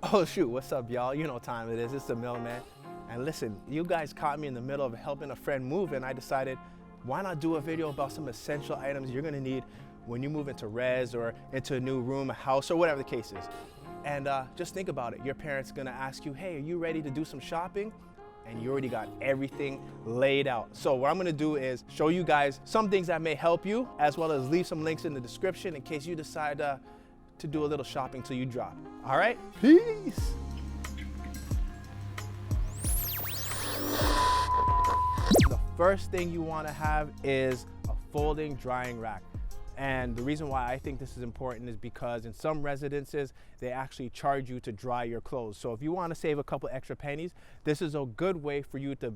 Oh shoot, what's up y'all? You know what time it is, it's the Mailman. And listen, you guys caught me in the middle of helping a friend move and I decided, why not do a video about some essential items you're gonna need when you move into res or into a new room, a house, or whatever the case is. And just think about it, your parents gonna ask you, hey, are you ready to do some shopping? And you already got everything laid out. So what I'm gonna do is show you guys some things that may help you, as well as leave some links in the description in case you decide to do a little shopping till you drop. All right, peace. The first thing you wanna have is a folding drying rack. And the reason why I think this is important is because in some residences, they actually charge you to dry your clothes. So if you want to save a couple extra pennies, this is a good way for you to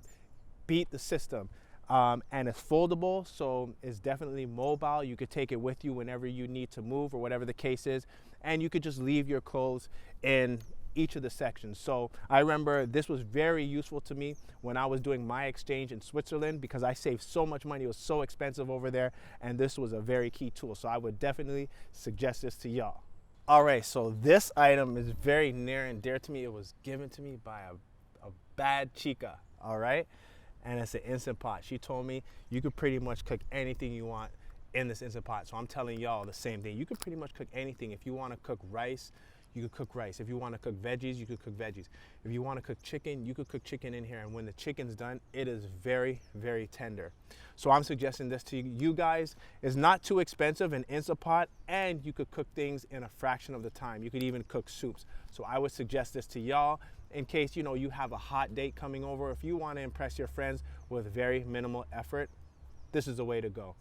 beat the system. And it's foldable, so it's definitely mobile. You could take it with you whenever you need to move or whatever the case is. And you could just leave your clothes in each of the sections. So I remember this was very useful to me when I was doing my exchange in Switzerland because I saved so much money. It was so expensive over there, and this was a very key tool. So I would definitely suggest this to y'all. All right, so this item is very near and dear to me. It was given to me by a bad chica, all right? And it's an Instant Pot. She told me you could pretty much cook anything you want in this Instant Pot. So I'm telling y'all the same thing. You could pretty much cook anything. If you want to cook rice, you could cook rice. If you want to cook veggies, you could cook veggies. If you want to cook chicken, you could cook chicken in here. And when the chicken's done, it is very, very tender. So I'm suggesting this to you guys. It's not too expensive, an Instant Pot, and you could cook things in a fraction of the time. You could even cook soups. So I would suggest this to y'all in case you have a hot date coming over. If you want to impress your friends with very minimal effort, this is the way to go.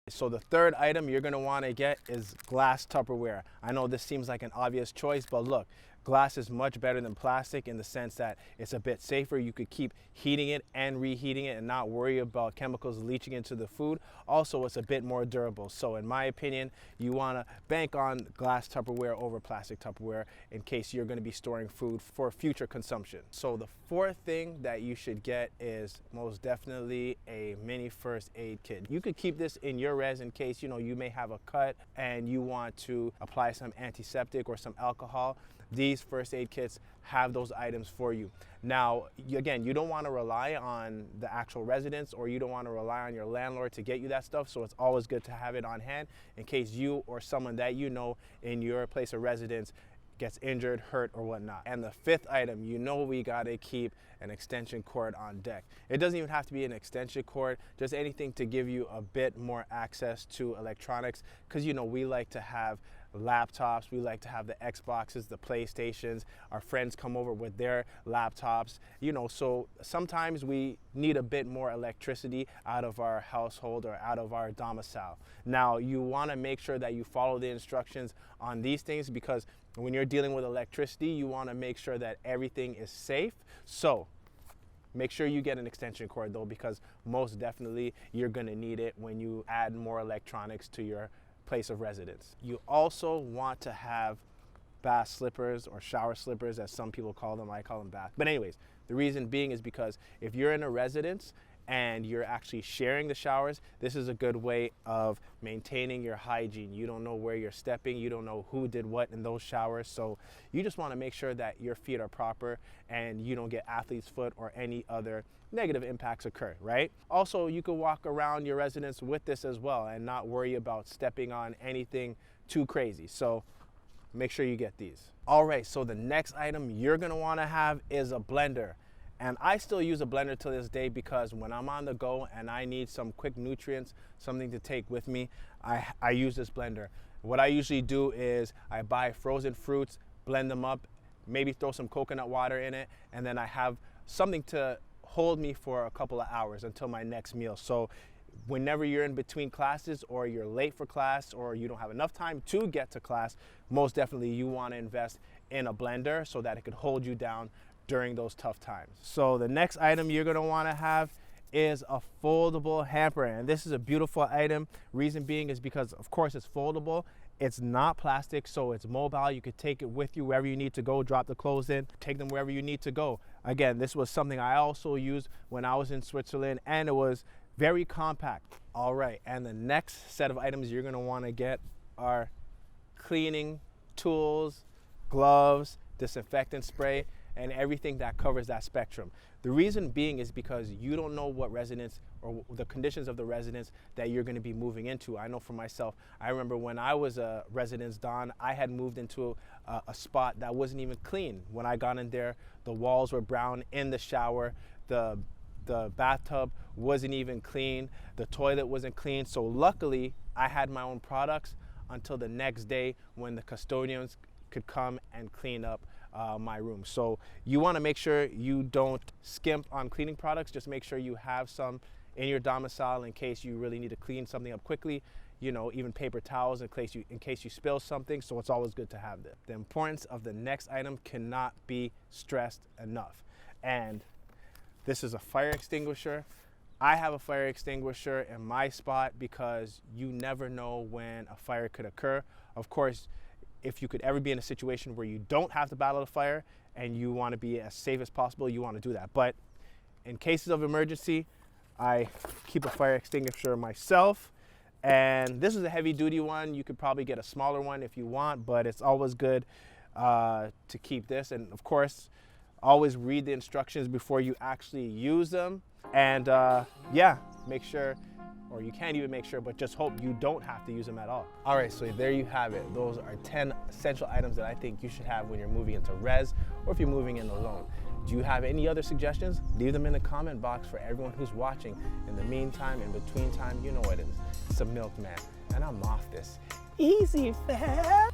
So the third item you're gonna wanna get is glass Tupperware. I know this seems like an obvious choice, but look, glass is much better than plastic in the sense that it's a bit safer. You could keep heating it and reheating it and not worry about chemicals leaching into the food. Also, it's a bit more durable. So in my opinion, you wanna bank on glass Tupperware over plastic Tupperware in case you're gonna be storing food for future consumption. So the fourth thing that you should get is most definitely a mini first aid kit. You could keep this in your res in case you may have a cut and you want to apply some antiseptic or some alcohol. These first aid kits have those items for you. Now, again, you don't want to rely on the actual residence or you don't want to rely on your landlord to get you that stuff, so it's always good to have it on hand in case you or someone that you know in your place of residence gets injured, hurt, or whatnot. And the fifth item, we gotta keep an extension cord on deck. It doesn't even have to be an extension cord, just anything to give you a bit more access to electronics, because we like to have laptops, we like to have the Xboxes, the PlayStations, our friends come over with their laptops, so sometimes we need a bit more electricity out of our household or out of our domicile. Now, you want to make sure that you follow the instructions on these things because when you're dealing with electricity, you want to make sure that everything is safe. So make sure you get an extension cord though, because most definitely you're going to need it when you add more electronics to your place of residence. You also want to have bath slippers or shower slippers, as some people call them. I call them bath. But anyways, the reason being is because if you're in a residence and you're actually sharing the showers, this is a good way of maintaining your hygiene. You don't know where you're stepping, you don't know who did what in those showers, so you just want to make sure that your feet are proper and you don't get athlete's foot or any other negative impacts occur, right? Also, you can walk around your residence with this as well and not worry about stepping on anything too crazy. So make sure you get these. All right, so the next item you're gonna wanna have is a blender. And I still use a blender to this day because when I'm on the go and I need some quick nutrients, something to take with me, I use this blender. What I usually do is I buy frozen fruits, blend them up, maybe throw some coconut water in it, and then I have something to hold me for a couple of hours until my next meal. So whenever you're in between classes or you're late for class or you don't have enough time to get to class, most definitely you want to invest in a blender so that it could hold you down during those tough times. So the next item you're going to want to have is a foldable hamper, and this is a beautiful item. Reason being is because of course it's foldable, it's not plastic, so it's mobile. You could take it with you wherever you need to go, drop the clothes in, take them wherever you need to go. Again, this was something I also used when I was in Switzerland, and it was very compact. All right, and the next set of items you're going to want to get are cleaning tools, gloves, disinfectant spray, and everything that covers that spectrum. The reason being is because you don't know what residence or the conditions of the residence that you're going to be moving into. I know for myself, I remember when I was a residence don, I had moved into a spot that wasn't even clean. When I got in there, the walls were brown in the shower, the bathtub wasn't even clean, the toilet wasn't clean. So luckily, I had my own products until the next day when the custodians could come and clean up my room. So you want to make sure you don't skimp on cleaning products. Just make sure you have some in your domicile in case you really need to clean something up quickly. You know, even paper towels in case you spill something. So it's always good to have this. The importance of the next item cannot be stressed enough. And this is a fire extinguisher. I have a fire extinguisher in my spot because you never know when a fire could occur. Of course, if you could ever be in a situation where you don't have to battle the fire and you want to be as safe as possible, you want to do that. But in cases of emergency, I keep a fire extinguisher myself. And this is a heavy duty one. You could probably get a smaller one if you want, but it's always good to keep this. And of course, always read the instructions before you actually use them. And yeah, make sure, or you can't even make sure, but just hope you don't have to use them at all. All right, so there you have it. Those are 10 essential items that I think you should have when you're moving into res or if you're moving in alone. Do you have any other suggestions? Leave them in the comment box for everyone who's watching. In the meantime, in between time, you know what it is. It's a milkman, and I'm off this. Easy, fam.